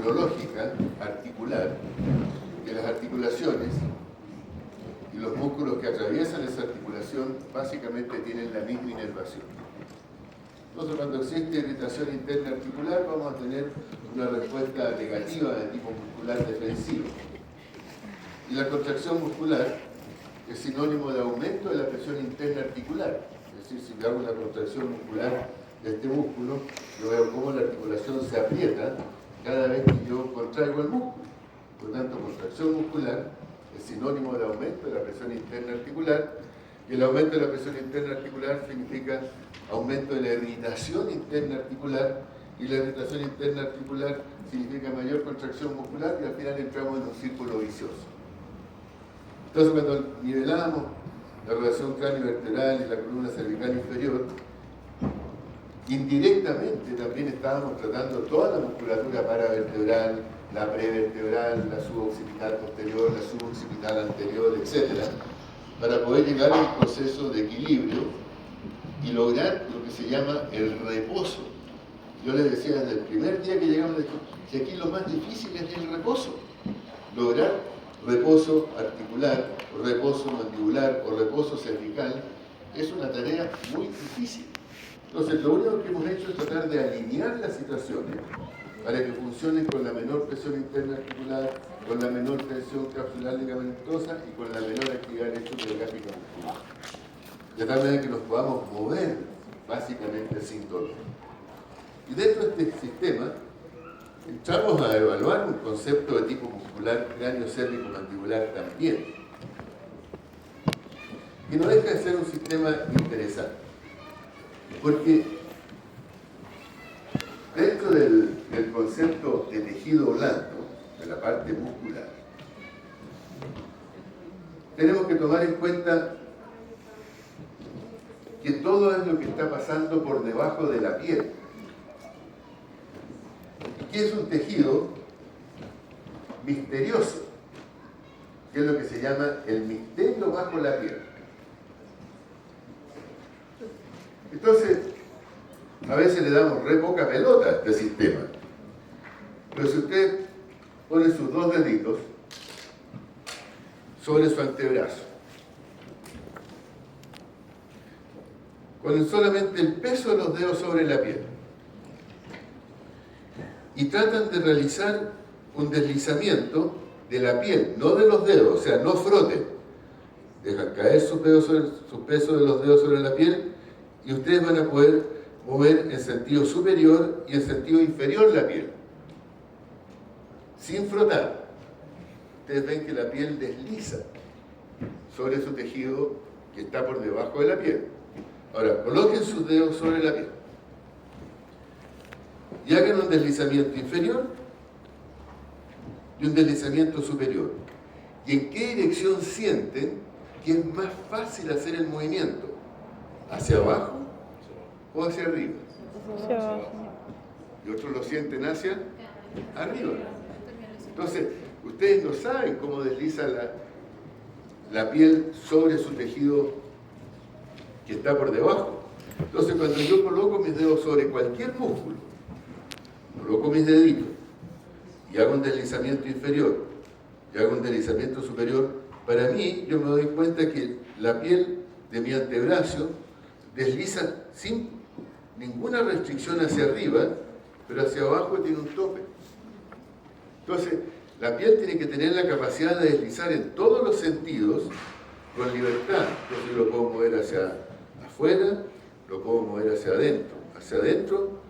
neurológica articular, que las articulaciones y los músculos que atraviesan esa articulación básicamente tienen la misma inervación. Entonces, cuando existe irritación interna articular, vamos a tener una respuesta negativa de tipo muscular defensivo. Y la contracción muscular es sinónimo de aumento de la presión interna articular. Es decir, si yo hago una contracción muscular de este músculo, yo veo cómo la articulación se aprieta cada vez que yo contraigo el músculo. Por lo tanto, contracción muscular es sinónimo de aumento de la presión interna articular, y el aumento de la presión interna articular significa aumento de la irritación interna articular, y la irritación interna articular significa mayor contracción muscular, y al final entramos en un círculo vicioso. Entonces, cuando nivelamos la relación cráneo-vertebral y la columna cervical inferior, indirectamente también estábamos tratando toda la musculatura paravertebral, la prevertebral, la suboccipital posterior, la suboccipital anterior, etc., para poder llegar a un proceso de equilibrio y lograr lo que se llama el reposo. Yo les decía desde el primer día que llegamos, que aquí lo más difícil es el reposo. Lograr reposo articular, o reposo mandibular, o reposo cervical, es una tarea muy difícil. Entonces, lo único que hemos hecho es tratar de alinear las situaciones para que funcionen con la menor presión interna articular, con la menor tensión capsular ligamentosa y con la menor actividad electromiogástrica muscular. De tal manera que nos podamos mover básicamente sin dolor. Y dentro de este sistema, entramos a evaluar un concepto de tipo muscular cráneo-cérvico-mandibular también. Y no deja de ser un sistema interesante. Porque dentro del concepto de tejido blando, de la parte muscular, tenemos que tomar en cuenta que todo es lo que está pasando por debajo de la piel. Y que es un tejido misterioso, que es lo que se llama el misterio bajo la piel. Entonces, a veces le damos re poca pelota a este sistema. Pero si usted pone sus dos deditos sobre su antebrazo, con solamente el peso de los dedos sobre la piel, y tratan de realizar un deslizamiento de la piel, no de los dedos, o sea, no froten. Dejan caer su peso de los dedos sobre la piel y ustedes van a poder mover en sentido superior y en sentido inferior la piel, sin frotar. Ustedes ven que la piel desliza sobre su tejido que está por debajo de la piel. Ahora, coloquen sus dedos sobre la piel y hagan un deslizamiento inferior y un deslizamiento superior. ¿Y en qué dirección sienten que es más fácil hacer el movimiento? ¿Hacia abajo o hacia arriba? Hacia abajo. Y otros lo sienten hacia arriba. Entonces, ustedes no saben cómo desliza la piel sobre su tejido que está por debajo. Entonces, cuando yo coloco mis dedos sobre cualquier músculo, coloco mis deditos y hago un deslizamiento inferior y hago un deslizamiento superior, para mí yo me doy cuenta que la piel de mi antebrazo desliza sin ninguna restricción hacia arriba, pero hacia abajo tiene un tope. Entonces, la piel tiene que tener la capacidad de deslizar en todos los sentidos con libertad. Entonces lo puedo mover hacia afuera, lo puedo mover hacia adentro. Hacia adentro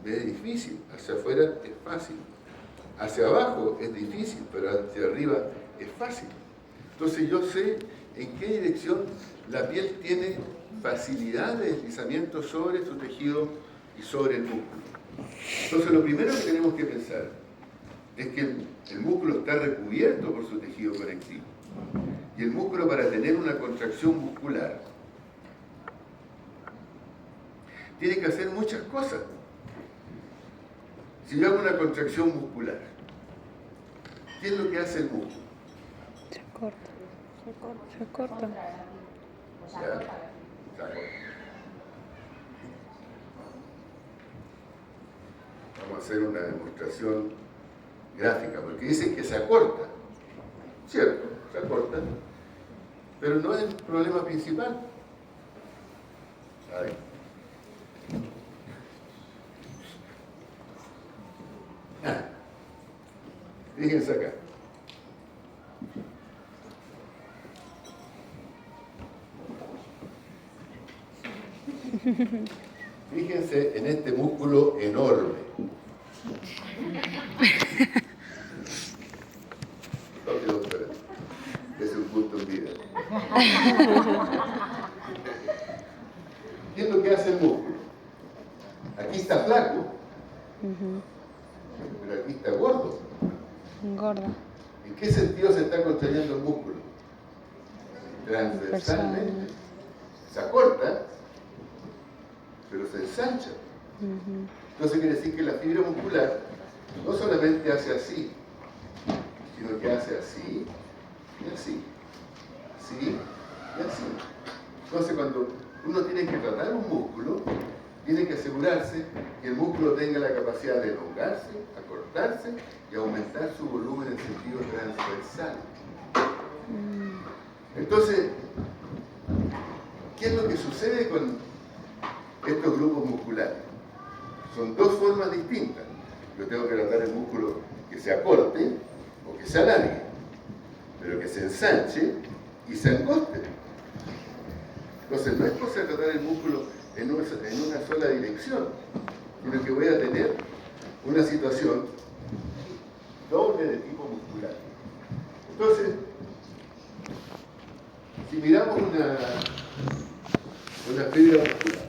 es difícil, hacia afuera es fácil. Hacia abajo es difícil, pero hacia arriba es fácil. Entonces yo sé en qué dirección la piel tiene facilidad de deslizamiento sobre su tejido y sobre el músculo. Entonces lo primero que tenemos que pensar es que el músculo está recubierto por su tejido conectivo. Y el músculo, para tener una contracción muscular, tiene que hacer muchas cosas. Si yo hago una contracción muscular, ¿qué es lo que hace el músculo? Se corta. Se corta. Ya, se acorta. Vamos a hacer una demostración gráfica, porque dice que se acorta. Cierto, se acorta, pero no es el problema principal. A ver. Fíjense acá. Fíjense en este músculo enorme. Ok, doctora. Es un gusto en vida. ¿Qué es lo que hace el músculo? Aquí está flaco, pero aquí está gordo. Gorda. ¿En qué sentido se está contrayendo el músculo? Transversalmente. Se acorta, pero se ensancha. Entonces quiere decir que la fibra muscular no solamente hace así, sino que hace así y así, así y así. Entonces cuando uno tiene que tratar un músculo, tiene que asegurarse que el músculo tenga la capacidad de elongarse, acortarse y aumentar su volumen en sentido transversal. Entonces, ¿qué es lo que sucede con estos grupos musculares? Son dos formas distintas. Yo tengo que tratar el músculo que se acorte o que se alargue, pero que se ensanche y se angoste. Entonces, no es posible tratar el músculo en una sola dirección, sino que voy a tener una situación doble de tipo muscular. Entonces, si miramos una fibra muscular,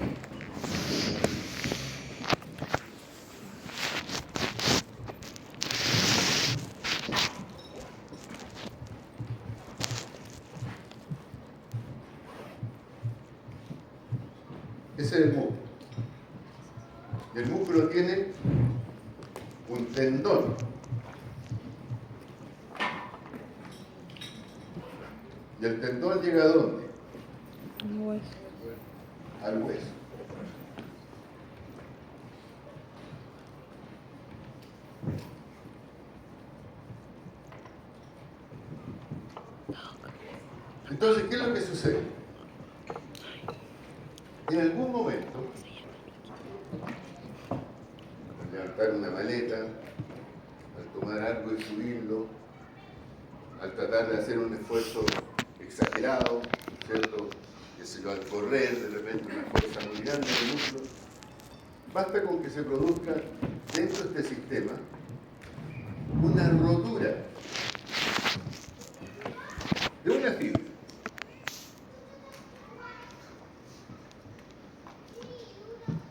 ese es el músculo. El músculo tiene un tendón. ¿Y el tendón llega a dónde? Un hueso. Al hueso. Entonces, ¿qué es lo que sucede? En algún momento, al levantar una maleta, al tomar algo y subirlo, al tratar de hacer un esfuerzo exagerado, ¿cierto? Que se va al correr, de repente una fuerza muy grande del músculo, basta con que se produzca dentro de este sistema una rotura de una fibra.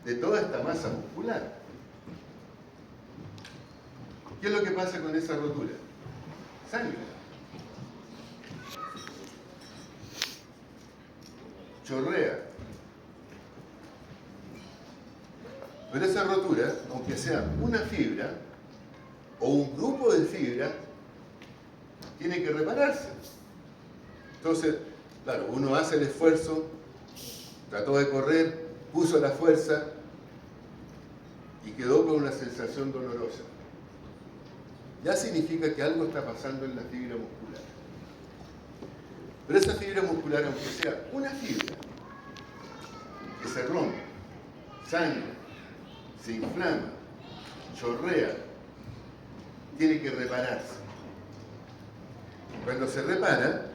De toda esta masa muscular. ¿Qué es lo que pasa con esa rotura? Sangre. Chorrea. Pero esa rotura, aunque sea una fibra o un grupo de fibras, tiene que repararse. Entonces, claro, uno hace el esfuerzo, trató de correr, puso la fuerza y quedó con una sensación dolorosa. Ya significa que algo está pasando en la fibra muscular. Pero esa fibra muscular, aunque sea una fibra, que se rompe, sangra, se inflama, chorrea, tiene que repararse. Cuando se repara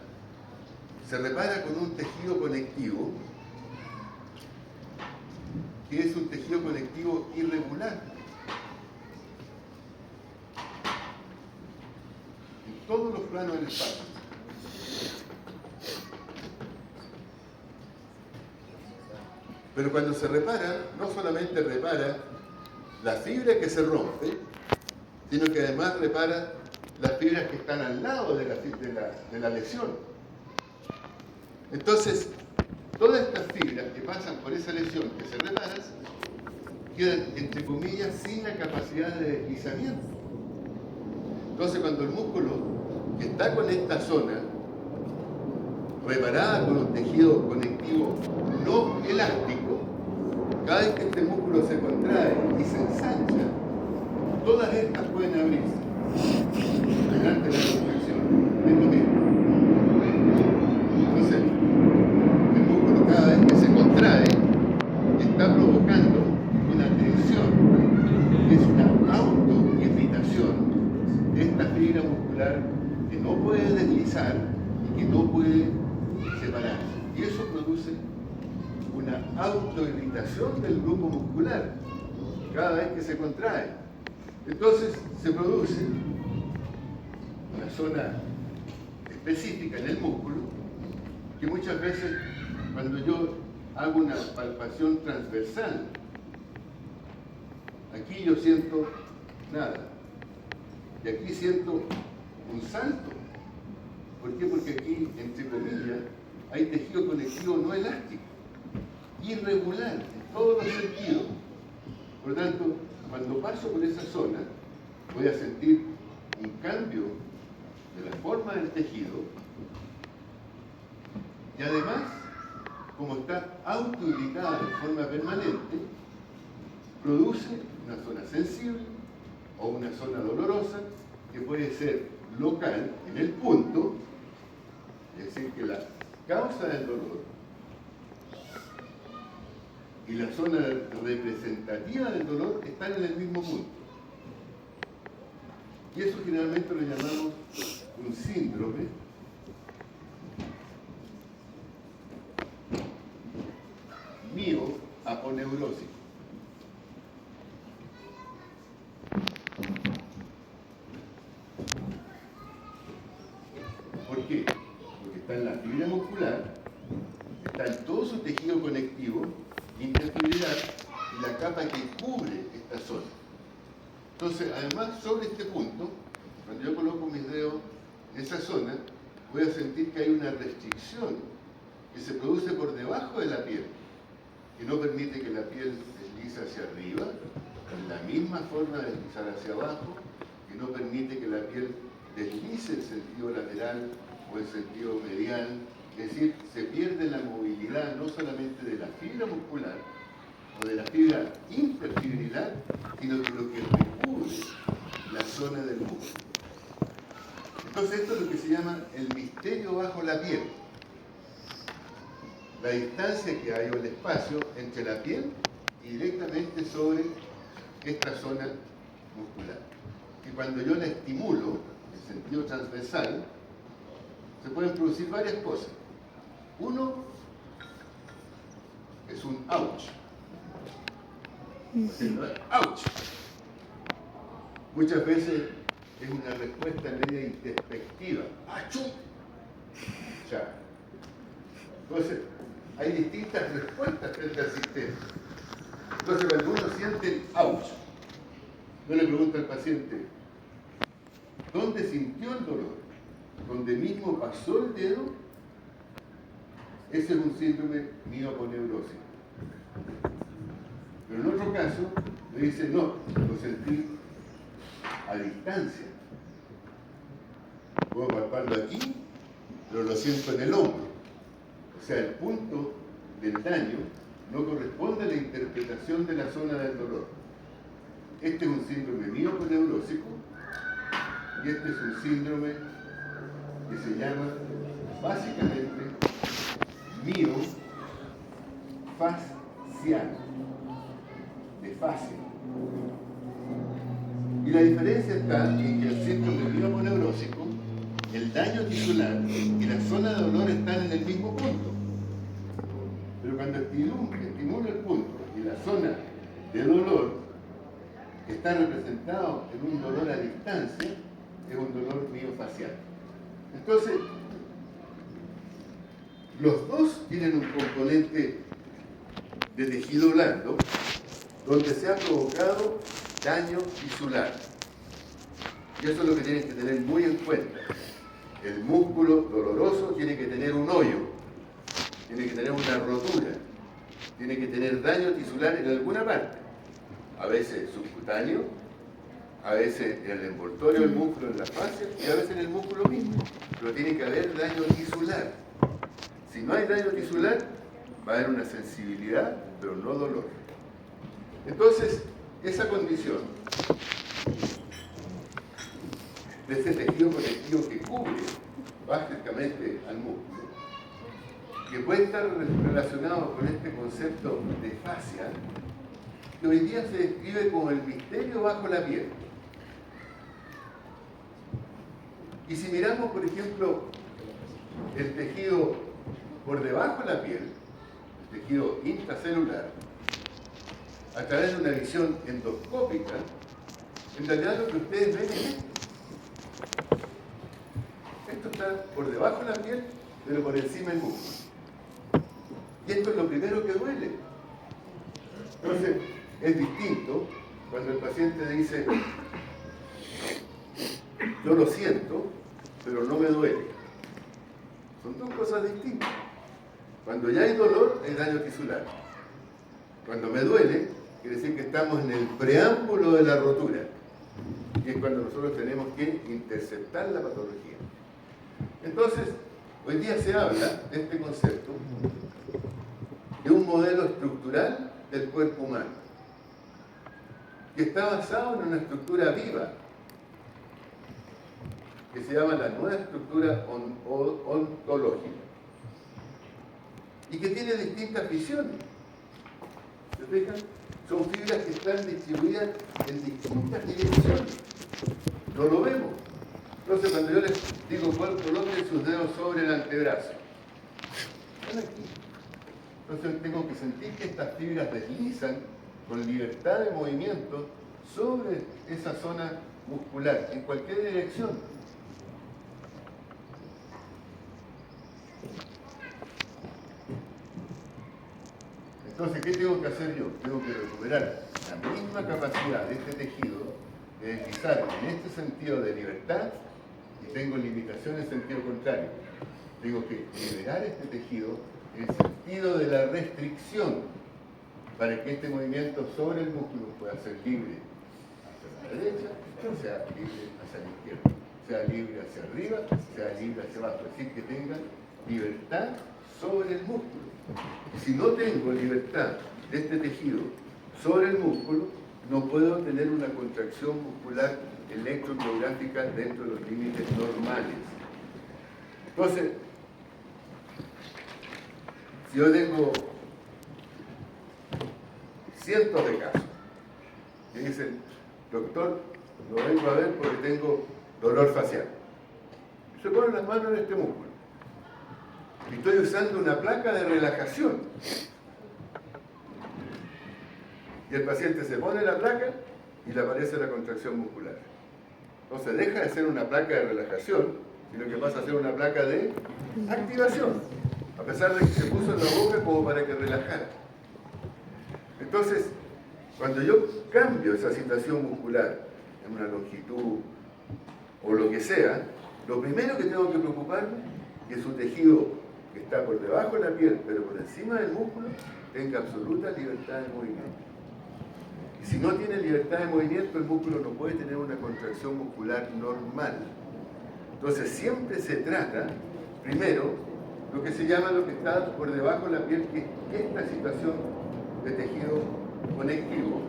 con un tejido conectivo, que es un tejido conectivo irregular. En todos los planos del espacio. Pero cuando se repara, no solamente repara la fibra que se rompe, sino que además repara las fibras que están al lado de la lesión. Entonces, todas estas fibras que pasan por esa lesión que se reparan, quedan, entre comillas, sin la capacidad de deslizamiento. Entonces, cuando el músculo que está con esta zona, reparada con un tejido conectivo no elástico, cada vez que este músculo se contrae y se ensancha, todas estas pueden abrirse. fibra muscular que no puede deslizar y que no puede separarse. Y eso produce una autoirritación del grupo muscular cada vez que se contrae. Entonces se produce una zona específica en el músculo que muchas veces cuando yo hago una palpación transversal, aquí yo siento nada y aquí siento un salto. ¿Por qué? Porque aquí, entre comillas, hay tejido conectivo no elástico, irregular en todos los sentidos. Por lo tanto, cuando paso por esa zona, voy a sentir un cambio de la forma del tejido y además, como está autoirritada de forma permanente, produce una zona sensible o una zona dolorosa que puede ser local en el punto, es decir, que la causa del dolor y la zona representativa del dolor están en el mismo punto. Y eso generalmente lo llamamos un síndrome mioaponeurósico. ¿Por qué? Porque está en la fibra muscular, está en todo su tejido conectivo, interfibrilar, y la capa que cubre esta zona. Entonces, además, sobre este punto, cuando yo coloco mis dedos en esa zona, voy a sentir que hay una restricción que se produce por debajo de la piel, que no permite que la piel deslice hacia arriba, en la misma forma de deslizar hacia abajo, que no permite que la piel deslice en sentido lateral o en sentido medial, es decir, se pierde la movilidad no solamente de la fibra muscular o de la fibra interfibrilar, sino de lo que recubre la zona del músculo. Entonces esto es lo que se llama el misterio bajo la piel. La distancia que hay o el espacio entre la piel y directamente sobre esta zona muscular. Que cuando yo la estimulo en sentido transversal, se pueden producir varias cosas. Uno es un ouch. ¡Auch! Muchas veces es una respuesta media introspectiva. ¡Achú! Ya. Entonces, hay distintas respuestas frente al sistema. Entonces, cuando uno siente ouch, yo le pregunto al paciente, ¿dónde sintió el dolor? ¿Dónde mismo pasó el dedo? Ese es un síndrome mioaponeurósico. Pero en otro caso, me dice, no, lo sentí a distancia. Puedo palparlo aquí, pero lo siento en el hombro. O sea, el punto del daño no corresponde a la interpretación de la zona del dolor. Este es un síndrome mioaponeurósico y este es un síndrome que se llama básicamente miofascial, de fascia. Y la diferencia está en que el síndrome mioaponeurósico, el daño tisular y la zona de dolor están en el mismo punto. Pero cuando estimulo el punto y la zona de dolor está representado en un dolor a distancia, es un dolor miofacial. Entonces, los dos tienen un componente de tejido blando donde se ha provocado daño tisular. Y eso es lo que tienen que tener muy en cuenta. El músculo doloroso tiene que tener un hoyo, tiene que tener una rotura, tiene que tener daño tisular en alguna parte. A veces subcutáneo, a veces en el envoltorio del músculo, en la fascia, y a veces en el músculo mismo. Pero tiene que haber daño tisular. Si no hay daño tisular, va a haber una sensibilidad, pero no dolor. Entonces, esa condición de ese tejido conectivo que cubre básicamente al músculo, que puede estar relacionado con este concepto de fascia, que hoy día se describe como el misterio bajo la piel. Y si miramos, por ejemplo, el tejido por debajo de la piel, el tejido intracelular, a través de una visión endoscópica, en realidad lo que ustedes ven es esto. Esto está por debajo de la piel, pero por encima del músculo. Y esto es lo primero que duele. Entonces, es distinto cuando el paciente dice, yo lo siento, pero no me duele. Son dos cosas distintas. Cuando ya hay dolor, hay daño tisular. Cuando me duele, quiere decir que estamos en el preámbulo de la rotura. Y es cuando nosotros tenemos que interceptar la patología. Entonces, hoy día se habla de este concepto de un modelo estructural del cuerpo humano, que está basado en una estructura viva, que se llama la nueva estructura ontológica, y que tiene distintas visiones. ¿Se fijan? Son fibras que están distribuidas en distintas direcciones. No lo vemos. Entonces, cuando yo les digo, coloquen sus dedos sobre el antebrazo, están aquí. Entonces, tengo que sentir que estas fibras deslizan con libertad de movimiento sobre esa zona muscular, en cualquier dirección. Entonces, ¿qué tengo que hacer yo? Tengo que recuperar la misma capacidad de este tejido de deslizar en este sentido de libertad, y tengo limitaciones en sentido contrario. Tengo que liberar este tejido en el sentido de la restricción, para que este movimiento sobre el músculo pueda ser libre hacia la derecha, sea libre hacia la izquierda, sea libre hacia arriba, sea libre hacia abajo. Es decir, que tenga libertad sobre el músculo. Si no tengo libertad de este tejido sobre el músculo, no puedo tener una contracción muscular electromiográfica dentro de los límites normales. Entonces, si yo tengo cientos de casos que dicen, doctor, lo vengo a ver porque tengo dolor facial, se ponen las manos en este músculo y estoy usando una placa de relajación, y el paciente se pone la placa y le aparece la contracción muscular. Entonces deja de ser una placa de relajación, sino que pasa a ser una placa de activación, a pesar de que se puso en la boca como para que relajara. Entonces, cuando yo cambio esa situación muscular en una longitud o lo que sea, lo primero que tengo que preocuparme es que su tejido, que está por debajo de la piel, pero por encima del músculo, tenga absoluta libertad de movimiento. Y si no tiene libertad de movimiento, el músculo no puede tener una contracción muscular normal. Entonces siempre se trata, primero, lo que se llama lo que está por debajo de la piel, que es esta situación de tejido conectivo,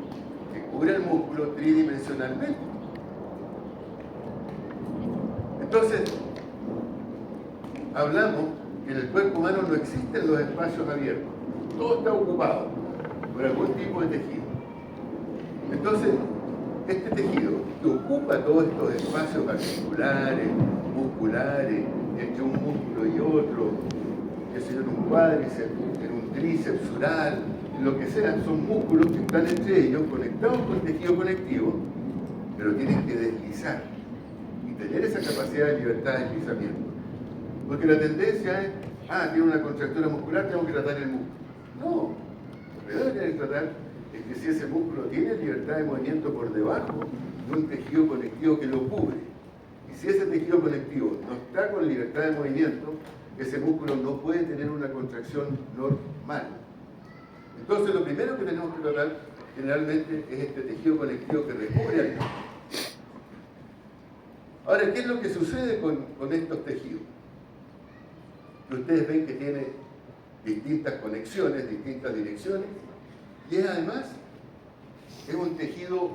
que cubre el músculo tridimensionalmente. Entonces, hablamos que en el cuerpo humano no existen los espacios abiertos, todo está ocupado por algún tipo de tejido. Entonces, este tejido que ocupa todos estos espacios articulares, musculares, entre un músculo y otro, que sea en un cuádriceps, en un tríceps sural, en lo que sea, son músculos que están entre ellos conectados con tejido conectivo, pero tienen que deslizar y tener esa capacidad de libertad de deslizamiento. Porque la tendencia es, tiene una contractura muscular, tengo que tratar el músculo. No, lo primero que hay que tratar es que si ese músculo tiene libertad de movimiento por debajo de un tejido conectivo que lo cubre, y si ese tejido conectivo no está con libertad de movimiento, ese músculo no puede tener una contracción normal. Entonces lo primero que tenemos que tratar generalmente es este tejido conectivo que recubre al músculo. Ahora, ¿qué es lo que sucede con estos tejidos? Que ustedes ven que tiene distintas conexiones, distintas direcciones, y además es un tejido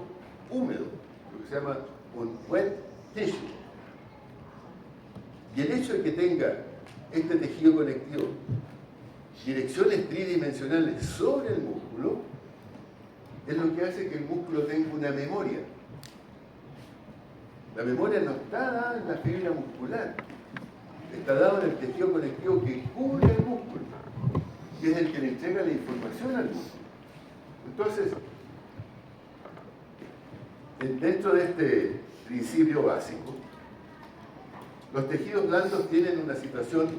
húmedo, lo que se llama un wet tissue. Y el hecho de que tenga este tejido conectivo direcciones tridimensionales sobre el músculo es lo que hace que el músculo tenga una memoria. La memoria no está dada en la fibra muscular, está dada en el tejido conectivo que cubre el músculo, y es el que le entrega la información al músculo. Entonces, dentro de este principio básico, los tejidos blandos tienen una situación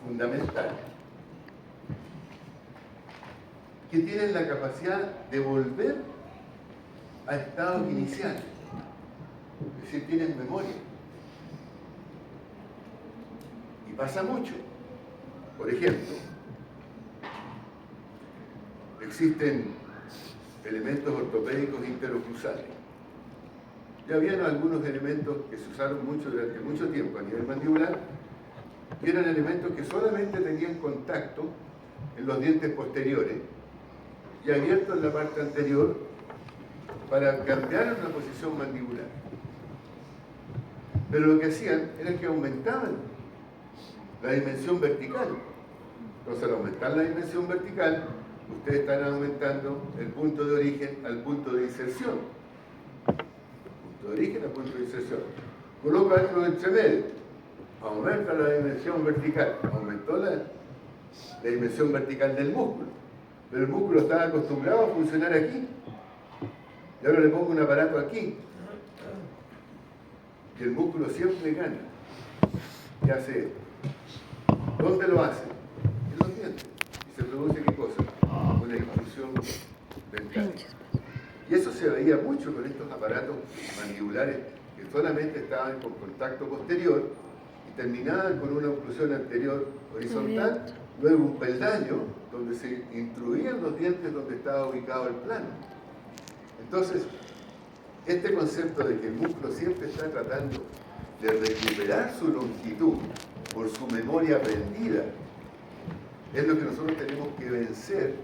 fundamental, que tienen la capacidad de volver a estados iniciales, es decir, tienen memoria. Y pasa mucho. Por ejemplo, existen elementos ortopédicos interocruzales. Ya habían algunos elementos que se usaron mucho durante mucho tiempo a nivel mandibular, que eran elementos que solamente tenían contacto en los dientes posteriores y abiertos en la parte anterior para cambiar una posición mandibular. Pero lo que hacían era que aumentaban la dimensión vertical. Entonces, al aumentar la dimensión vertical, ustedes están aumentando el punto de origen al punto de inserción. Punto de origen al punto de inserción. Coloca algo entre medio. Aumenta la dimensión vertical. Aumentó la dimensión vertical del músculo. Pero el músculo estaba acostumbrado a funcionar aquí. Y ahora le pongo un aparato aquí. Y el músculo siempre gana. ¿Qué hace esto? ¿Dónde lo hace? En los dientes. Y se produce ¿qué cosa? Una expulsión dental. Y eso se veía mucho con estos aparatos mandibulares que solamente estaban con contacto posterior y terminaban con una oclusión anterior horizontal, luego un peldaño donde se intruían los dientes donde estaba ubicado el plano. Entonces, este concepto de que el músculo siempre está tratando de recuperar su longitud por su memoria aprendida, es lo que nosotros tenemos que vencer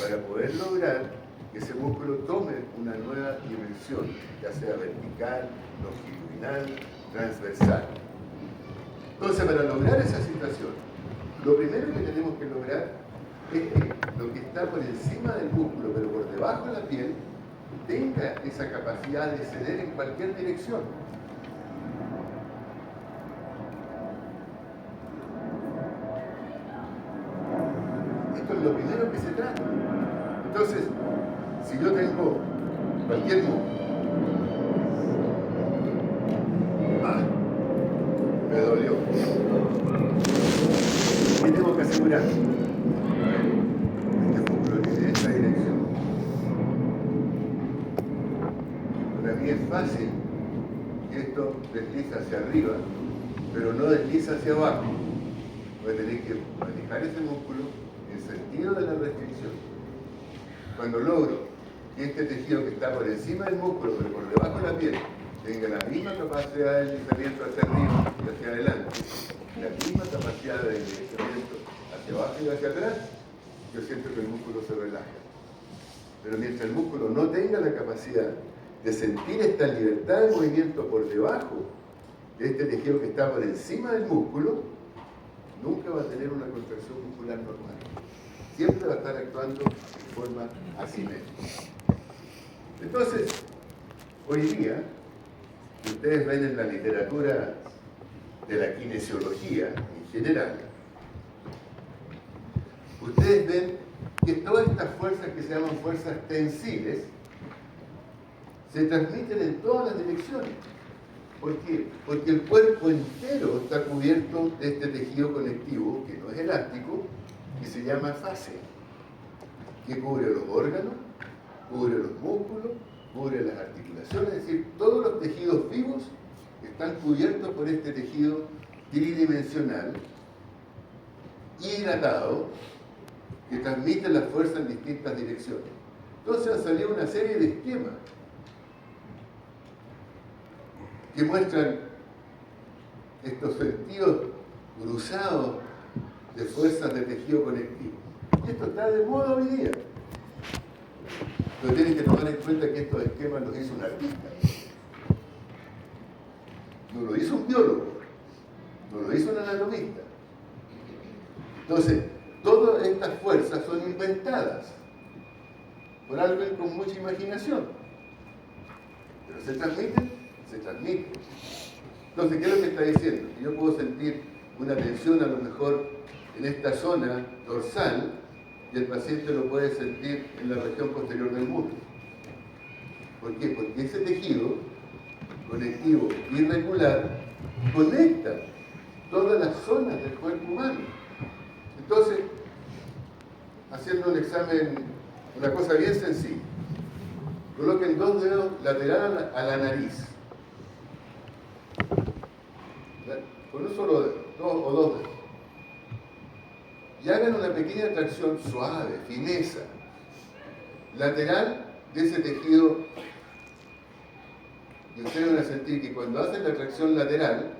para poder lograr que ese músculo tome una nueva dimensión, ya sea vertical, longitudinal, transversal. Entonces, para lograr esa situación, lo primero que tenemos que lograr es que lo que está por encima del músculo, pero por debajo de la piel, tenga esa capacidad de ceder en cualquier dirección. Esto es lo primero que se trata. Entonces, si yo tengo cualquier músculo, me dolió, ¿qué tengo que asegurar? Este músculo tiene esta dirección. Para mí es fácil que esto desliza hacia arriba, pero no desliza hacia abajo. Voy a tener que manejar ese músculo en sentido de la restricción. Cuando logro que este tejido que está por encima del músculo, pero por debajo de la piel, tenga la misma capacidad de deslizamiento hacia arriba y hacia adelante, la misma capacidad de deslizamiento hacia abajo y hacia atrás, yo siento que el músculo se relaja. Pero mientras el músculo no tenga la capacidad de sentir esta libertad de movimiento por debajo de este tejido que está por encima del músculo, nunca va a tener una contracción muscular normal. Siempre va a estar actuando de forma asimétrica. Entonces, hoy día, si ustedes ven en la literatura de la kinesiología en general, ustedes ven que todas estas fuerzas que se llaman fuerzas tensiles se transmiten en todas las direcciones. ¿Por qué? Porque el cuerpo entero está cubierto de este tejido conectivo, que no es elástico, y se llama fascia, que cubre los órganos, cubre los músculos, cubre las articulaciones, es decir, todos los tejidos vivos están cubiertos por este tejido tridimensional, hidratado, que transmite la fuerza en distintas direcciones. Entonces han salido una serie de esquemas que muestran estos sentidos cruzados de fuerzas de tejido conectivo. Y esto está de moda hoy día. Pero tienen que tomar en cuenta que estos esquemas los hizo un artista. No lo hizo un biólogo, no lo hizo un anatomista. Entonces, todas estas fuerzas son inventadas por alguien con mucha imaginación, pero se transmiten se transmite. Entonces, ¿qué es lo que está diciendo? Que yo puedo sentir una tensión a lo mejor en esta zona dorsal y el paciente lo puede sentir en la región posterior del muslo. ¿Por qué? Porque ese tejido conectivo irregular conecta todas las zonas del cuerpo humano. Entonces, haciendo un examen, una cosa bien sencilla, coloquen 2 dedos laterales a la nariz, con un solo dedo, 2 o 2 dedos, y hagan una pequeña tracción suave, fineza, lateral de ese tejido. Y ustedes van a sentir que cuando hacen la tracción lateral,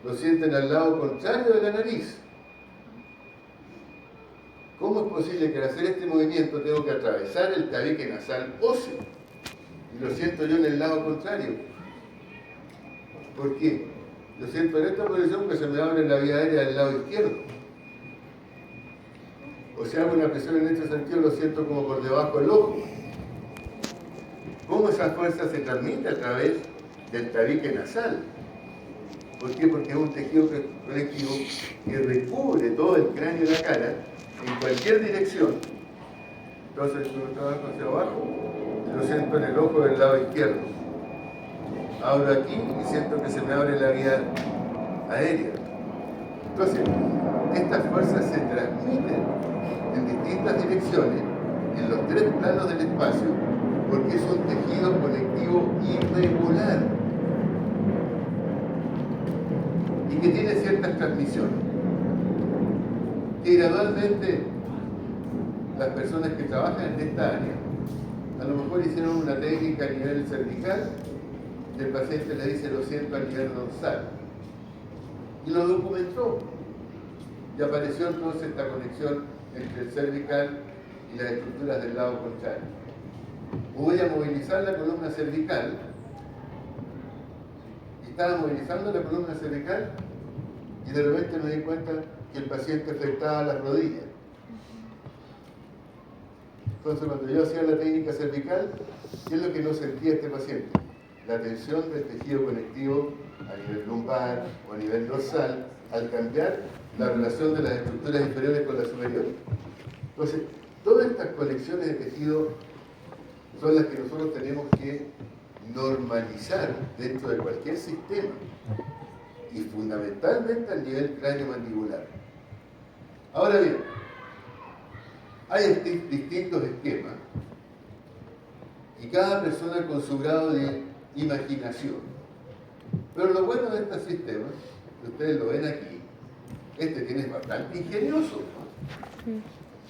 lo sienten al lado contrario de la nariz. ¿Cómo es posible que al hacer este movimiento tengo que atravesar el tabique nasal óseo? Y lo siento yo en el lado contrario. ¿Por qué? Lo siento en esta posición que se me abre la vía aérea del lado izquierdo. O si hago una presión en este sentido, lo siento como por debajo del ojo. ¿Cómo esa fuerza se transmite a través del tabique nasal? ¿Por qué? Porque es un tejido conectivo que recubre todo el cráneo y la cara en cualquier dirección. Entonces yo trabajo hacia abajo y lo siento en el ojo del lado izquierdo. Abro aquí y siento que se me abre la vía aérea. Entonces, estas fuerzas se transmiten en distintas direcciones, en los 3 planos del espacio, porque es un tejido conectivo irregular y que tiene ciertas transmisiones que gradualmente las personas que trabajan en esta área a lo mejor hicieron una técnica a nivel cervical y el paciente le dice lo siento a nivel dorsal y lo documentó y apareció entonces esta conexión entre el cervical y las estructuras del lado contrario. Voy a movilizar la columna cervical y estaba movilizando la columna cervical y de repente me di cuenta que el paciente afectaba las rodillas. Entonces cuando yo hacía la técnica cervical, ¿qué es lo que no sentía este paciente? La tensión del tejido conectivo a nivel lumbar o a nivel dorsal al cambiar la relación de las estructuras inferiores con las superiores. Entonces, todas estas conexiones de tejido son las que nosotros tenemos que normalizar dentro de cualquier sistema y fundamentalmente al nivel cráneo-mandibular. Ahora bien, hay distintos esquemas y cada persona con su grado de imaginación. Pero lo bueno de este sistema, que ustedes lo ven aquí, es bastante ingenioso, ¿no?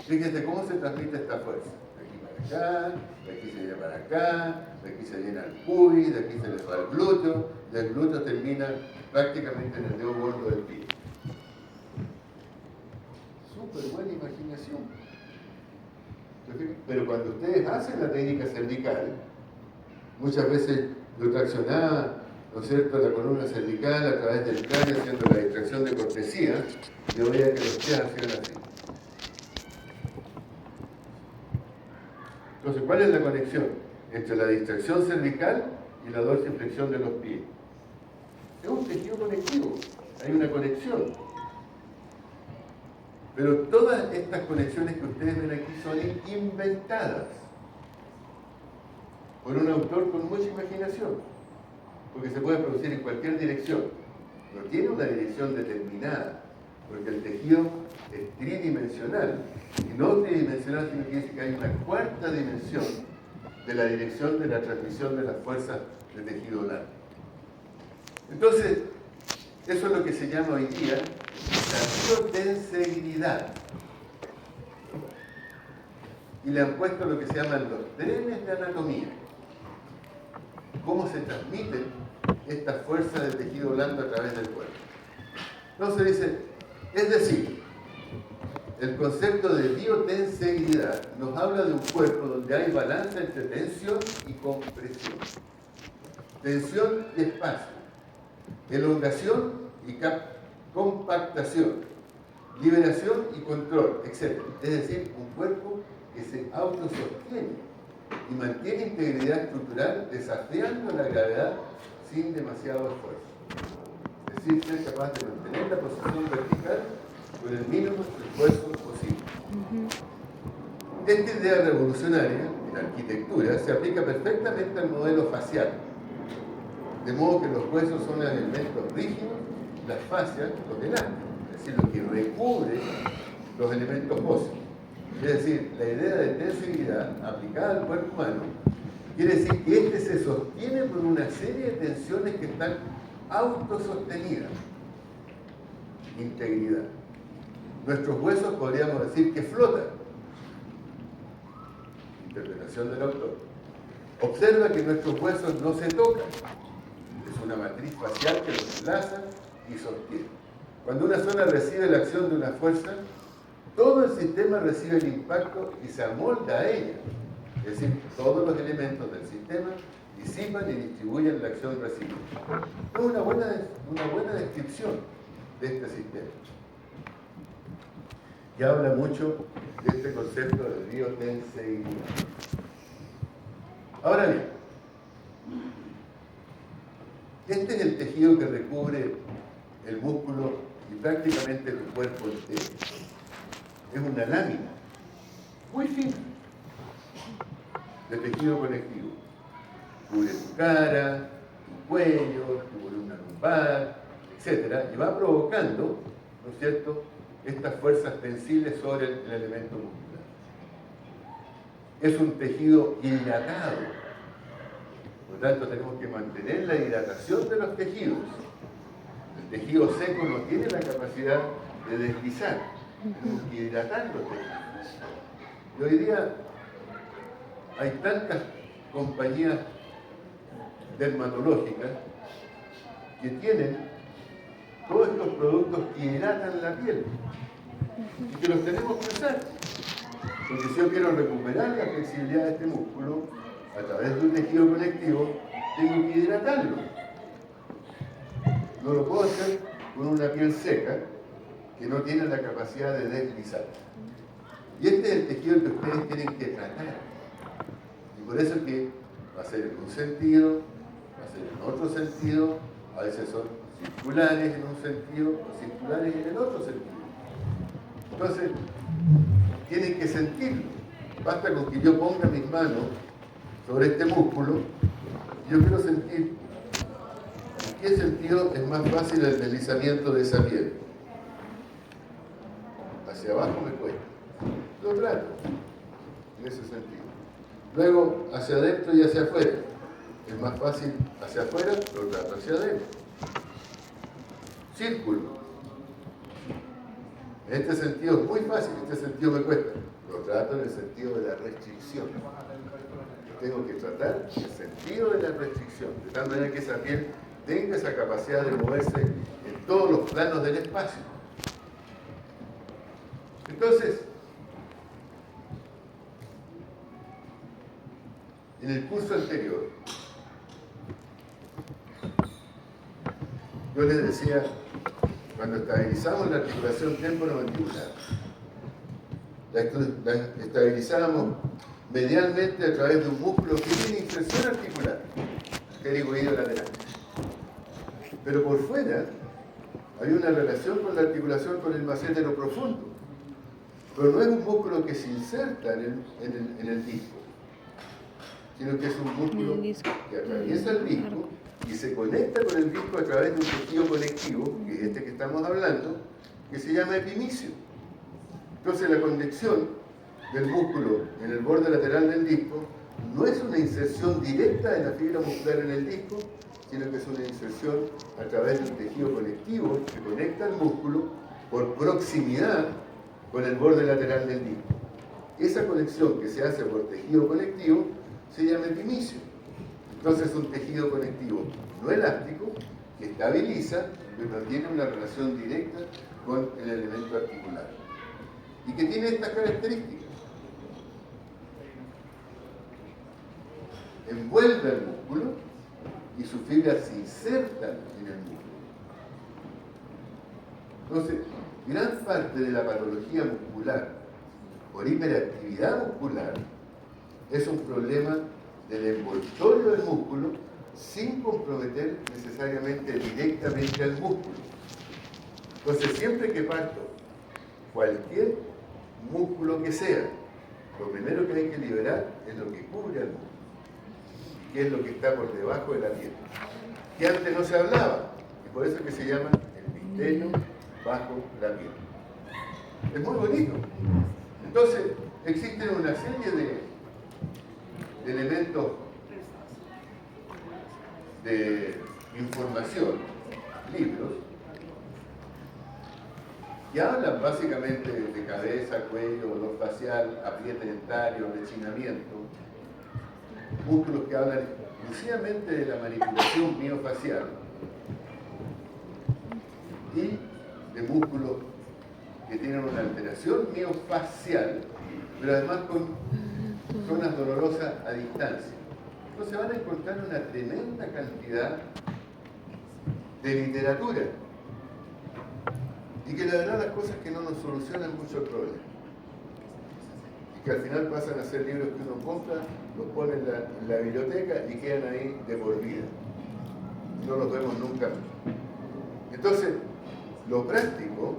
Fíjense cómo se transmite esta fuerza. De aquí para acá, de aquí se viene para acá, de aquí se viene al pubis, de aquí se le va al glúteo, del glúteo termina prácticamente en el dedo gordo del pie. Súper buena imaginación. Pero cuando ustedes hacen la técnica cervical, muchas veces yo traccionaba, ¿no es cierto?, la columna cervical a través del cráneo haciendo la distracción de cortesía, yo veía que los pies hacían así. Entonces, ¿cuál es la conexión entre la distracción cervical y la dorsiflexión de los pies? Es un tejido conectivo, hay una conexión. Pero todas estas conexiones que ustedes ven aquí son inventadas por un autor con mucha imaginación, porque se puede producir en cualquier dirección. No tiene una dirección determinada, porque el tejido es tridimensional, y no tridimensional sino que dice que hay una 4ª dimensión de la dirección de la transmisión de las fuerzas del tejido blando. Entonces, eso es lo que se llama hoy día la biotensegridad. Y le han puesto lo que se llaman los trenes de anatomía. Cómo se transmiten estas fuerzas del tejido blando a través del cuerpo. Entonces dice, es decir, el concepto de biotensegridad nos habla de un cuerpo donde hay balanza entre tensión y compresión. Tensión y espacio. Elongación y compactación. Liberación y control, etc. Es decir, un cuerpo que se autosostiene y mantiene integridad estructural desafiando la gravedad sin demasiado esfuerzo. Es decir, ser capaz de mantener la posición vertical con el mínimo esfuerzo posible. Esta idea revolucionaria en la arquitectura se aplica perfectamente al modelo facial, de modo que los huesos son elementos rígidos, las fascias los elásticos, es decir, lo que recubre los elementos óseos. Es decir, la idea de tensibilidad aplicada al cuerpo humano quiere decir que éste se sostiene por una serie de tensiones que están autosostenidas. Integridad. Nuestros huesos podríamos decir que flotan. Interpretación del autor. Observa que nuestros huesos no se tocan. Es una matriz facial que los enlaza y sostiene. Cuando una zona recibe la acción de una fuerza, todo el sistema recibe el impacto y se amolda a ella. Es decir, todos los elementos del sistema disipan y distribuyen la acción recibida. Es una buena descripción de este sistema. Y habla mucho de este concepto de biotenseidad. Ahora bien, este es el tejido que recubre el músculo y prácticamente el cuerpo entero. Es una lámina muy fina de tejido conectivo. Cubre tu cara, tu cuello, tu columna lumbar, etc. Y va provocando, ¿no es cierto?, estas fuerzas tensiles sobre el elemento muscular. Es un tejido hidratado. Por lo tanto, tenemos que mantener la hidratación de los tejidos. El tejido seco no tiene la capacidad de deslizar. Tenemos que hidratar los tejidos. Y hoy día hay tantas compañías dermatológicas que tienen todos estos productos que hidratan la piel y que los tenemos que usar. Porque si yo quiero recuperar la flexibilidad de este músculo a través de un tejido conectivo, tengo que hidratarlo. No lo puedo hacer con una piel seca que no tiene la capacidad de deslizar. Y este es el tejido que ustedes tienen que tratar. Y por eso es que va a ser en un sentido, va a ser en otro sentido, a veces son circulares en un sentido o circulares en el otro sentido. Entonces, tienen que sentirlo. Basta con que yo ponga mis manos sobre este músculo y yo quiero sentir en qué sentido es más fácil el deslizamiento de esa piel. Hacia abajo me cuesta. Lo trato en ese sentido. Luego, hacia adentro y hacia afuera. Es más fácil hacia afuera, lo trato hacia adentro. Círculo. En este sentido es muy fácil, en este sentido me cuesta. Lo trato en el sentido de la restricción. Tengo que tratar el sentido de la restricción, de tal manera que esa piel tenga esa capacidad de moverse en todos los planos del espacio. Entonces, en el curso anterior, yo les decía, cuando estabilizamos la articulación temporomandibular, la estabilizábamos medialmente a través de un músculo que tiene inserción articular, pterigoideo lateral. Pero por fuera hay una relación con la articulación con el macétero profundo. Pero no es un músculo que se inserta en el disco, sino que es un músculo que atraviesa el disco y se conecta con el disco a través de un tejido conectivo, que es este que estamos hablando, que se llama epimicio. Entonces la conexión del músculo en el borde lateral del disco no es una inserción directa de la fibra muscular en el disco, sino que es una inserción a través de un tejido conectivo que conecta al músculo por proximidad con el borde lateral del disco. Esa conexión que se hace por tejido conectivo se llama epimicio. Entonces es un tejido conectivo no elástico que estabiliza, pero tiene una relación directa con el elemento articular. Y que tiene estas características. Envuelve al músculo y sus fibras se insertan en el músculo. Entonces, gran parte de la patología muscular por hiperactividad muscular es un problema del envoltorio del músculo sin comprometer necesariamente directamente al músculo. Entonces, siempre que parto cualquier músculo que sea, lo primero que hay que liberar es lo que cubre al músculo, que es lo que está por debajo de la piel, que antes no se hablaba, y por eso es que se llama el misterio bajo la piel. Es muy bonito. Entonces, existen una serie de elementos de información, libros, que hablan básicamente de cabeza, cuello, dolor facial, apriete dentario, rechinamiento, músculos que hablan exclusivamente de la manipulación miofacial y de músculos que tienen una alteración miofacial, pero además con zonas dolorosas a distancia. Entonces van a encontrar una tremenda cantidad de literatura y que la verdad las cosas que no nos solucionan mucho el problema y que al final pasan a ser libros que uno compra, los pone en la biblioteca y quedan ahí de por vida, no los vemos nunca más. Entonces lo práctico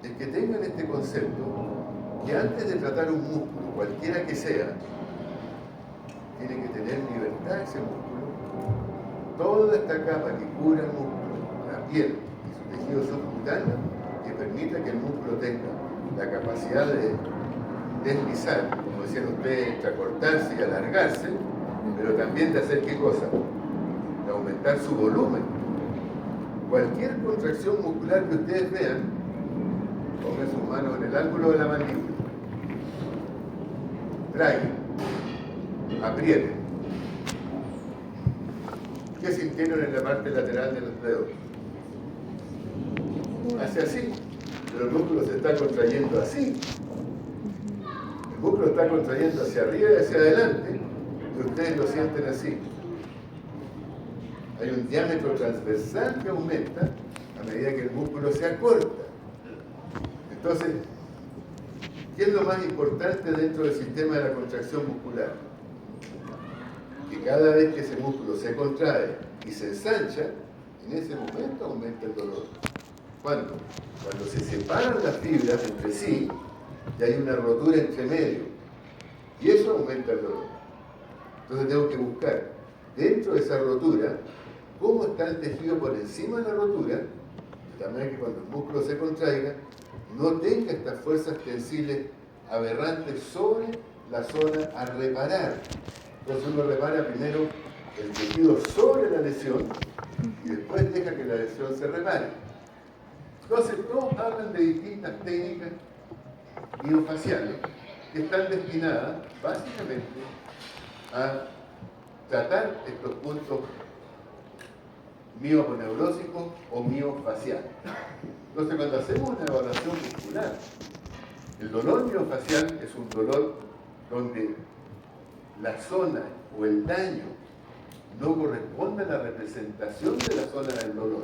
es que tengan este concepto que antes de tratar un músculo, cualquiera que sea, tiene que tener libertad ese músculo. Toda esta capa que cubre el músculo, la piel y su tejido subcutáneo, que permita que el músculo tenga la capacidad de deslizar, como decían ustedes, acortarse y alargarse, pero también de hacer ¿qué cosa? De aumentar su volumen. Cualquier contracción muscular que ustedes vean, pongan sus manos en el ángulo de la mandíbula, traigan, aprieten. ¿Qué sintieron en la parte lateral de los dedos? Hace así, pero el músculo se está contrayendo así. El músculo está contrayendo hacia arriba y hacia adelante, y ustedes lo sienten así. Hay un diámetro transversal que aumenta a medida que el músculo se acorta. Entonces, ¿qué es lo más importante dentro del sistema de la contracción muscular? Que cada vez que ese músculo se contrae y se ensancha, en ese momento aumenta el dolor. ¿Cuándo? Cuando se separan las fibras entre sí y hay una rotura entre medio. Y eso aumenta el dolor. Entonces tengo que buscar dentro de esa rotura cómo está el tejido por encima de la rotura, de manera que cuando el músculo se contraiga no tenga estas fuerzas tensiles aberrantes sobre la zona a reparar. Entonces uno repara primero el tejido sobre la lesión y después deja que la lesión se repare. Entonces todos hablan de distintas técnicas miofaciales que están destinadas básicamente a tratar estos puntos mioponeurósicos o miofaciales. Entonces cuando hacemos una evaluación muscular, el dolor miofacial es un dolor donde la zona o el daño no corresponde a la representación de la zona del dolor.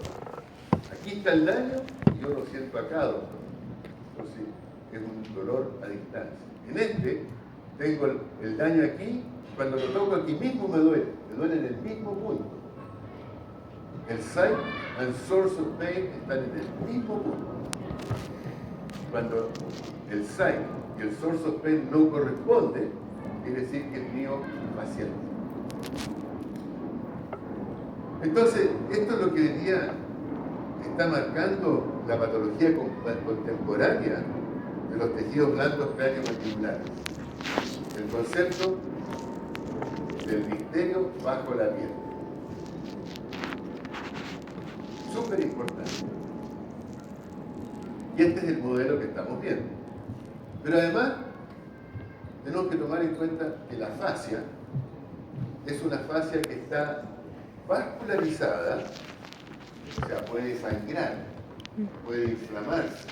Aquí está el daño y yo lo siento acá, doctor. Entonces es un dolor a distancia. En este tengo el daño aquí, cuando lo toco aquí mismo me duele en el mismo punto. El site and source of pain están en el mismo punto. Cuando el site y el source of pain no corresponden, quiere decir que es miofacial. Entonces, esto es lo que hoy día está marcando la patología contemporánea de los tejidos blandos craneomandibulares. El concepto del misterio bajo la piel. Súper importante. Y este es el modelo que estamos viendo. Pero además, tenemos que tomar en cuenta que la fascia es una fascia que está vascularizada, o sea, puede sangrar, puede inflamarse,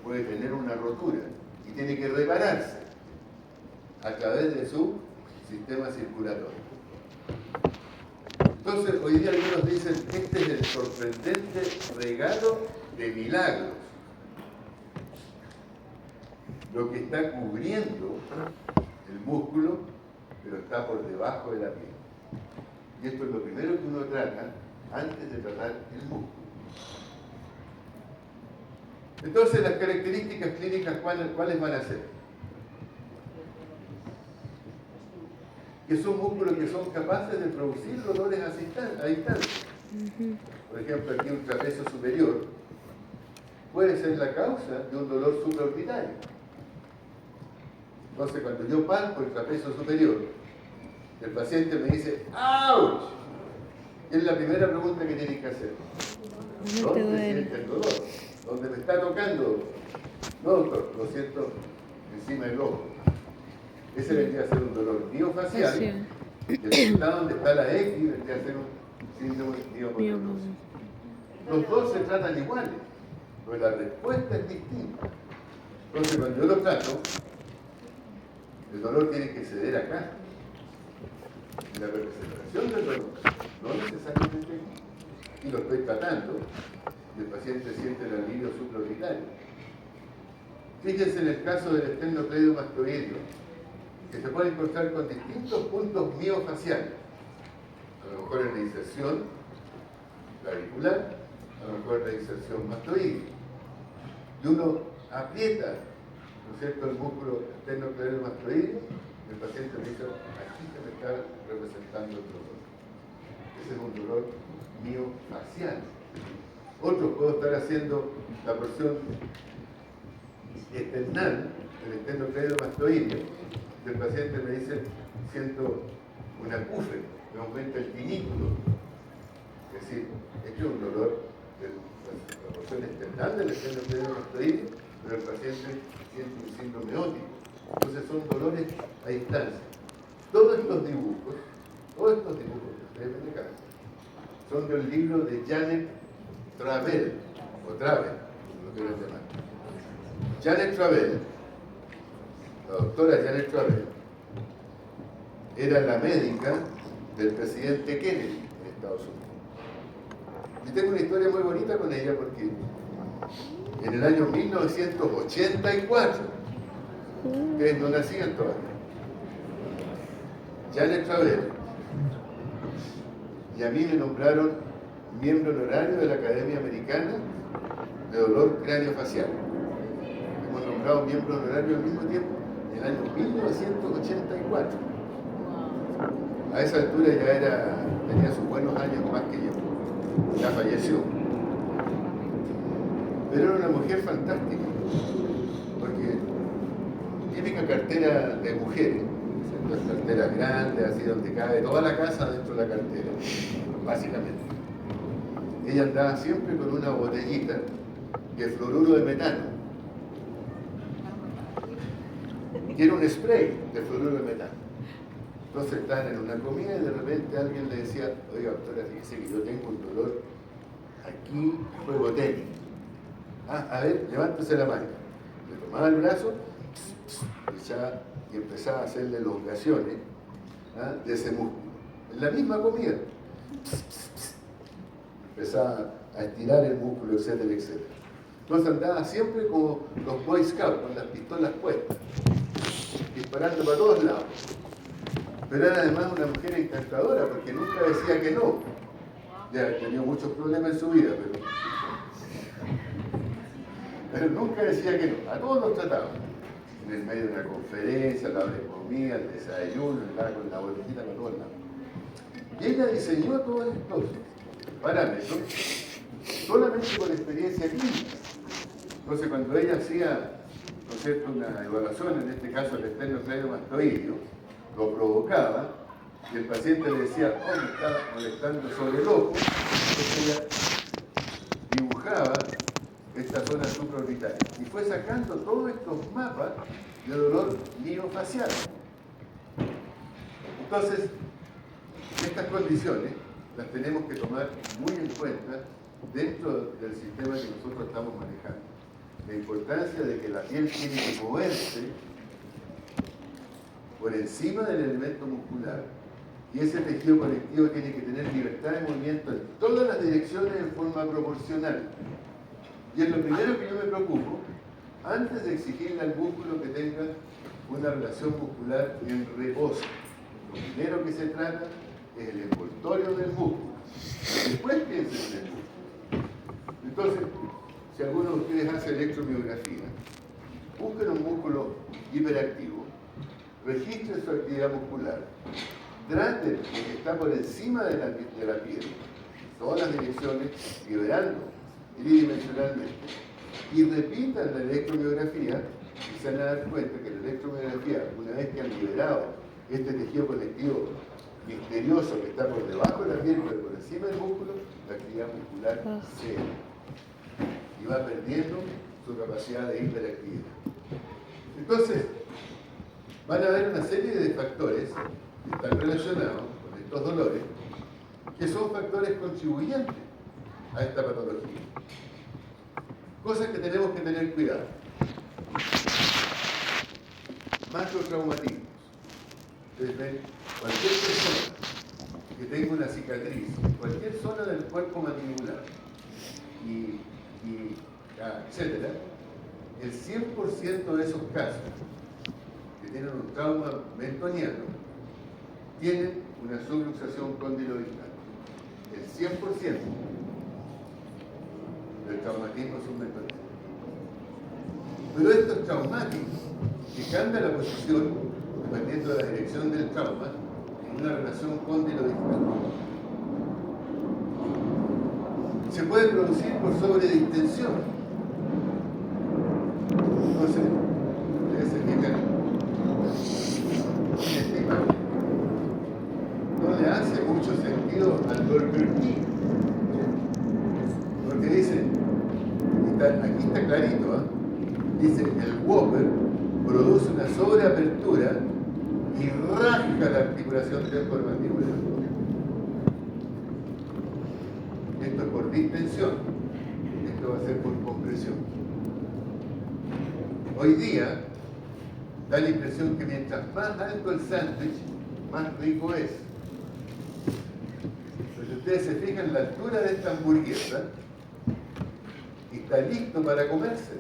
puede tener una rotura y tiene que repararse a través de su sistema circulatorio. Entonces, hoy día algunos dicen, este es el sorprendente regalo de milagros. Lo que está cubriendo el músculo, pero está por debajo de la piel. Y esto es lo primero que uno trata antes de tratar el músculo. Entonces, las características clínicas, ¿cuáles van a ser? Que son músculos que son capaces de producir dolores a distancia. Por ejemplo, aquí un trapecio superior puede ser la causa de un dolor supraorbitario. Entonces, cuando yo palpo el trapecio superior, el paciente me dice ¡ouch! Es la primera pregunta que tienen que hacer. ¿Dónde siente el dolor? ¿Dónde me está tocando? No, doctor, lo siento encima del ojo. Ese vendría a ser un dolor miofacial. Y el que está donde está la X vendría a ser un síndrome miomotonosis. Los dos se tratan iguales, pero la respuesta es distinta. Entonces, cuando yo lo trato, el dolor tiene que ceder acá. Y la representación del dolor, no necesariamente aquí. Y lo estoy tratando, y el paciente siente el alivio supraorbitario. Fíjense en el caso del esternocleidomastoideo, que se puede encontrar con distintos puntos miofaciales. A lo mejor en la inserción clavicular, a lo mejor en la inserción mastoidea. Y uno aprieta, ¿no es cierto?, el músculo esternocleidomastoideo, y el paciente me dice, aquí se me está representando el dolor. Ese es un dolor miofacial. Otros puedo estar haciendo la porción external del esternocleidomastoideo, y el paciente me dice, siento un acúfeno, me aumenta el pinículo. Es decir, este es un dolor de la porción external del esternocleidomastoideo, pero el paciente siente un síndrome óptico. Entonces son dolores a distancia. Todos estos dibujos que ustedes ven acá, son del libro de Janet Travell, o Travell, como lo quieran llamar. Janet Travell, la doctora Janet Travell, era la médica del presidente Kennedy en Estados Unidos. Y tengo una historia muy bonita con ella porque en el año 1984, ustedes no nacían todavía, Janet Travell, y a mí me nombraron miembro honorario de la Academia Americana de Dolor Craneofacial. Hemos nombrado miembro honorario al mismo tiempo en el año 1984. A esa altura ya tenía sus buenos años más que yo. Ya falleció. Pero era una mujer fantástica, porque típica cartera de mujeres, las carteras grandes, así donde cabe toda la casa dentro de la cartera, básicamente. Ella andaba siempre con una botellita de fluoruro de metano, que era un spray de fluoruro de metano. Entonces estaban en una comida y de repente alguien le decía, oiga doctora, fíjese que yo tengo un dolor aquí, juego tenis. A ver, levántese la mano. Le tomaba el brazo y empezaba a hacerle elongaciones de ese músculo. En la misma comida. Empezaba a estirar el músculo, etcétera, etcétera. Entonces andaba siempre como los Boy Scouts, con las pistolas puestas, disparando para todos lados. Pero era además una mujer encantadora, porque nunca decía que no. Ya tenía muchos problemas en su vida, pero nunca decía que no. A todos los trataba. En el medio de una conferencia, la hora de comida, el desayuno, andaba con la botellita para todos lados. Y ella diseñó todos estos parámetros solamente por experiencia clínica. Entonces, cuando ella hacía, ¿no es cierto?, una evaluación, en este caso el esternocleidomastoideo, lo provocaba, y el paciente le decía, oh, me está molestando sobre el ojo, entonces ella dibujaba esta zona supraorbitaria y fue sacando todos estos mapas de dolor miofacial. Entonces, estas condiciones las tenemos que tomar muy en cuenta dentro del sistema que nosotros estamos manejando. La importancia de que la piel tiene que moverse por encima del elemento muscular y ese tejido conectivo tiene que tener libertad de movimiento en todas las direcciones en forma proporcional. Y es lo primero que yo me preocupo antes de exigirle al músculo que tenga una relación muscular en reposo. Lo primero que se trata es el envoltorio del músculo. Después piensen en el músculo. Entonces, si alguno de ustedes hace electromiografía, busquen un músculo hiperactivo, registren su actividad muscular, traten de que está por encima de la piel, todas las direcciones, liberando tridimensionalmente, y repitan la electromiografía y se van a dar cuenta que la electromiografía, una vez que han liberado este tejido conectivo misterioso que está por debajo de la piel, pero por encima del músculo, la actividad muscular cede y va perdiendo su capacidad de hiperactividad. Entonces, van a haber una serie de factores que están relacionados con estos dolores, que son factores contribuyentes a esta patología. Cosas que tenemos que tener cuidado. Macrotraumatismos. Ustedes ven, cualquier persona que tenga una cicatriz en cualquier zona del cuerpo mandibular etcétera, el 100% de esos casos que tienen un trauma mentoniano tienen una subluxación condilodistal. El 100% del traumatismo submentoniano. Pero estos traumáticos que cambian la posición dependiendo de la dirección del trauma en una relación condilodistal se puede producir por sobredistensión. Entonces, ustedes se fijan, este imagen no le hace mucho sentido al Burger King, porque dice, aquí está clarito, ¿eh? Dice, el Whopper produce una sobreapertura y rasga la articulación temporomandibular. Esto es por distensión, esto va a ser por compresión. Hoy día da la impresión que mientras más alto el sándwich, más rico es. Pero si ustedes se fijan la altura de esta hamburguesa, está listo para comerse.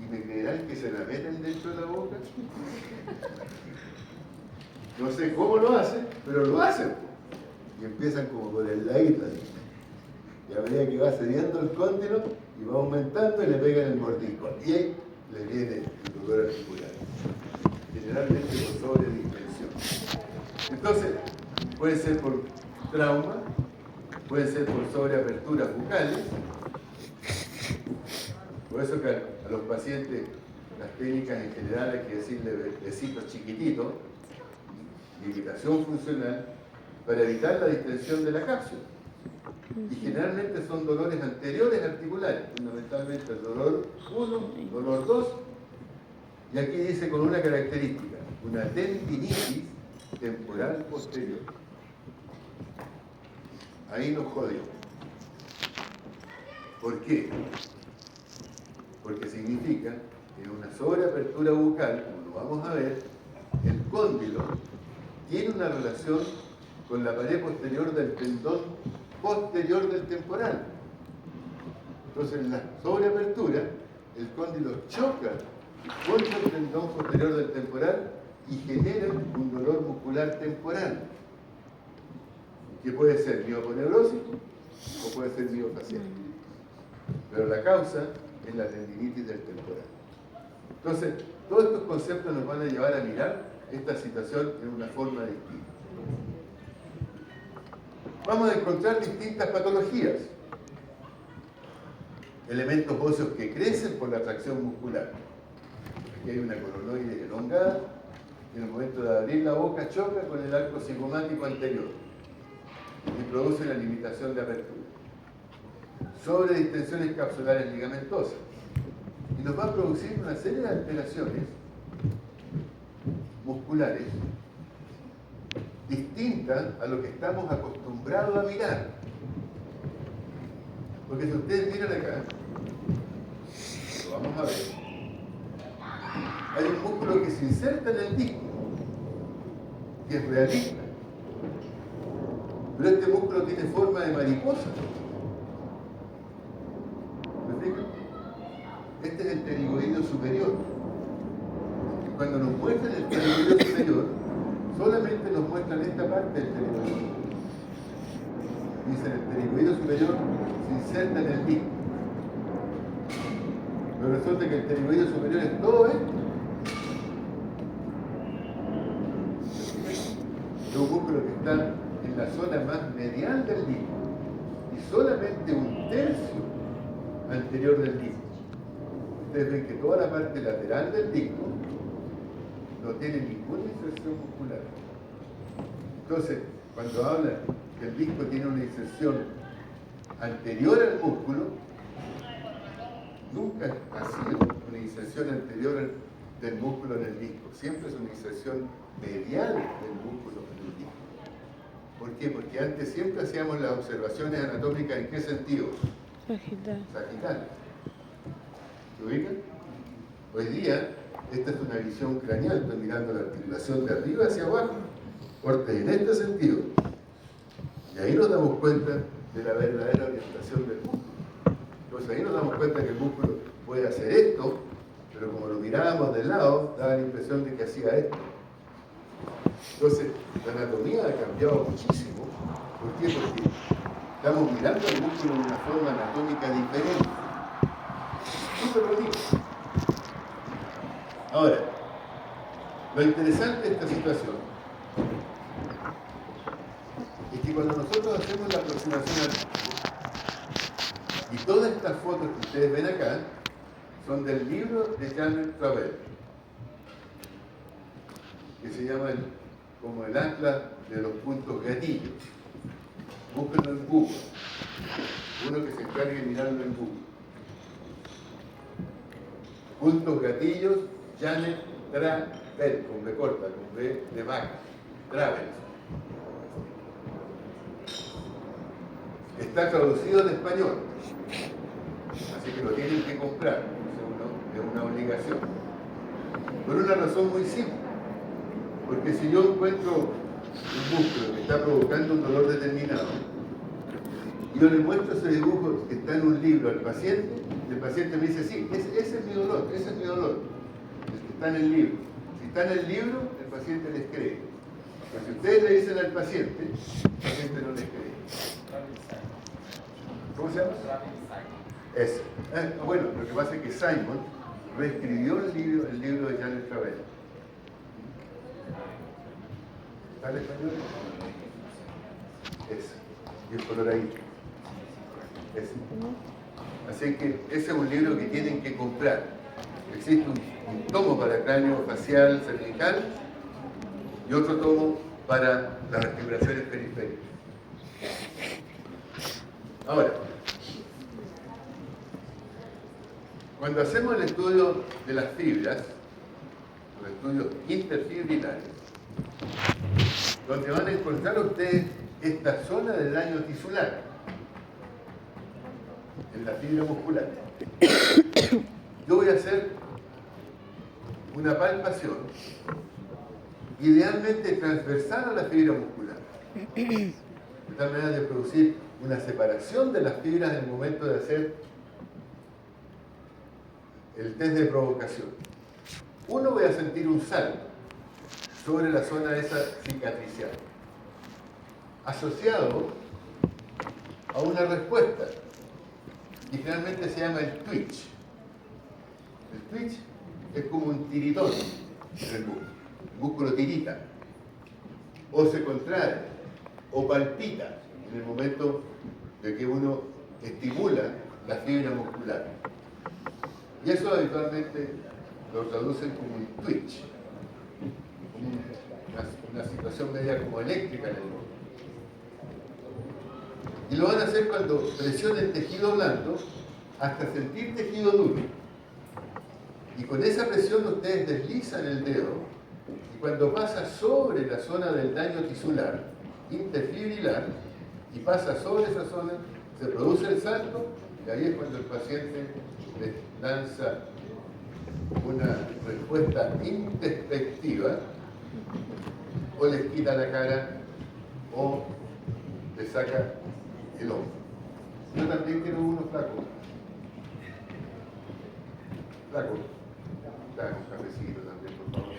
¿Y me creerán que se la meten dentro de la boca? No sé cómo lo hacen, pero lo hacen. Y empiezan como por el ladito. Y a medida que va cediendo el cóndilo y va aumentando y le pegan el mordisco. Y ahí le viene el dolor articular. Generalmente por sobredistensión. Entonces, puede ser por trauma, puede ser por sobreaperturas bucales. Por eso que a los pacientes, las técnicas en general hay que decirle besitos chiquititos, limitación funcional, para evitar la distensión de la cápsula. Y generalmente son dolores anteriores articulares, fundamentalmente el dolor 1, dolor 2, y aquí dice con una característica, una tendinitis temporal posterior. Ahí nos jodió. ¿Por qué? Porque significa que en una sobreapertura bucal, como lo vamos a ver, el cóndilo tiene una relación con la pared posterior del tendón posterior del temporal. Entonces, en la sobreapertura, el cóndilo choca contra el tendón posterior del temporal y genera un dolor muscular temporal, que puede ser mioponeurosis o puede ser miofacial. Pero la causa es la tendinitis del temporal. Entonces, todos estos conceptos nos van a llevar a mirar esta situación en una forma distinta. Vamos a encontrar distintas patologías. Elementos óseos que crecen por la tracción muscular. Aquí hay una coronoide elongada, y en el momento de abrir la boca choca con el arco cigomático anterior y produce una limitación de apertura. Sobredistensiones capsulares ligamentosas. Y nos va a producir una serie de alteraciones musculares distintas a lo que estamos acostumbrados a mirar. Porque si ustedes miran acá, lo vamos a ver, hay un músculo que se inserta en el disco, que es realista. Pero este músculo tiene forma de mariposa. ¿Me fijan? Este es el pterigoideo superior. Y cuando nos muestran el pterigoideo superior, solamente nos muestran esta parte del pterigoide. Dicen el pterigoide superior se inserta en el disco. Pero resulta que el pterigoide superior es todo esto. Es un músculo que está en la zona más medial del disco y solamente un tercio anterior del disco. Ustedes ven que toda la parte lateral del disco no tiene ninguna inserción muscular. Entonces, cuando hablan que el disco tiene una inserción anterior al músculo, nunca ha sido una inserción anterior del músculo en el disco. Siempre es una inserción medial del músculo en el disco. ¿Por qué? Porque antes siempre hacíamos las observaciones anatómicas ¿en qué sentido? Sagital. Sagital. ¿Se ubican? Hoy día, esta es una visión craneal, estoy mirando la articulación de arriba hacia abajo, corte en este sentido. Y ahí nos damos cuenta de la verdadera orientación del músculo. Entonces ahí nos damos cuenta que el músculo puede hacer esto, pero como lo mirábamos de lado, daba la impresión de que hacía esto. Entonces, la anatomía ha cambiado muchísimo. ¿Por qué? Porque estamos mirando el músculo de una forma anatómica diferente. Súper bonito. Ahora, lo interesante de esta situación es que cuando nosotros hacemos la aproximación al músculo, y todas estas fotos que ustedes ven acá son del libro de Janet Travell, que se llama como el atlas de los puntos gatillos. Búsquenlo en Google. Uno que se encargue de mirarlo en Google. Puntos gatillos, Janet Travell, con B corta, con B de vaca. Travell. Está traducido en español, así que lo tienen que comprar, es una obligación. Por una razón muy simple, porque si yo encuentro un músculo que está provocando un dolor determinado, y yo le muestro ese dibujo que está en un libro al paciente, el paciente me dice, sí, ese es mi dolor, ese es mi dolor, el que está en el libro. Si está en el libro, el paciente les cree. Pero si ustedes le dicen al paciente, el paciente no les cree. ¿Cómo se llama? Ese. Bueno, lo que pasa es que Simon reescribió el libro de Janet Travell. ¿Está en español? Ese. Y el coloradito. Ese. Así que ese es un libro que tienen que comprar. Existe un tomo para cráneo facial cervical y otro tomo para las articulaciones periféricas. Ahora, cuando hacemos el estudio de las fibras, los estudios interfibrilares, donde van a encontrar ustedes esta zona de daño tisular en la fibra muscular, yo voy a hacer una palpación idealmente transversal a la fibra muscular, de tal manera de producir una separación de las fibras en el momento de hacer el test de provocación. Uno, voy a sentir un salto sobre la zona esa cicatricial, asociado a una respuesta que generalmente se llama el twitch. El twitch es como un tiritón en el músculo. El músculo tirita, o se contrae, o palpita en el momento de que uno estimula la fibra muscular. Y eso habitualmente lo traducen como un twitch, como una situación media como eléctrica en el músculo. Y lo van a hacer cuando presionen tejido blando hasta sentir tejido duro. Y con esa presión ustedes deslizan el dedo y cuando pasa sobre la zona del daño tisular, interfibrilar, y pasa sobre esa zona, se produce el salto y ahí es cuando el paciente les lanza una respuesta introspectiva, o les quita la cara o les saca el hombro. Yo también quiero uno flaco. Flaco. Dame un cafecito también, por favor.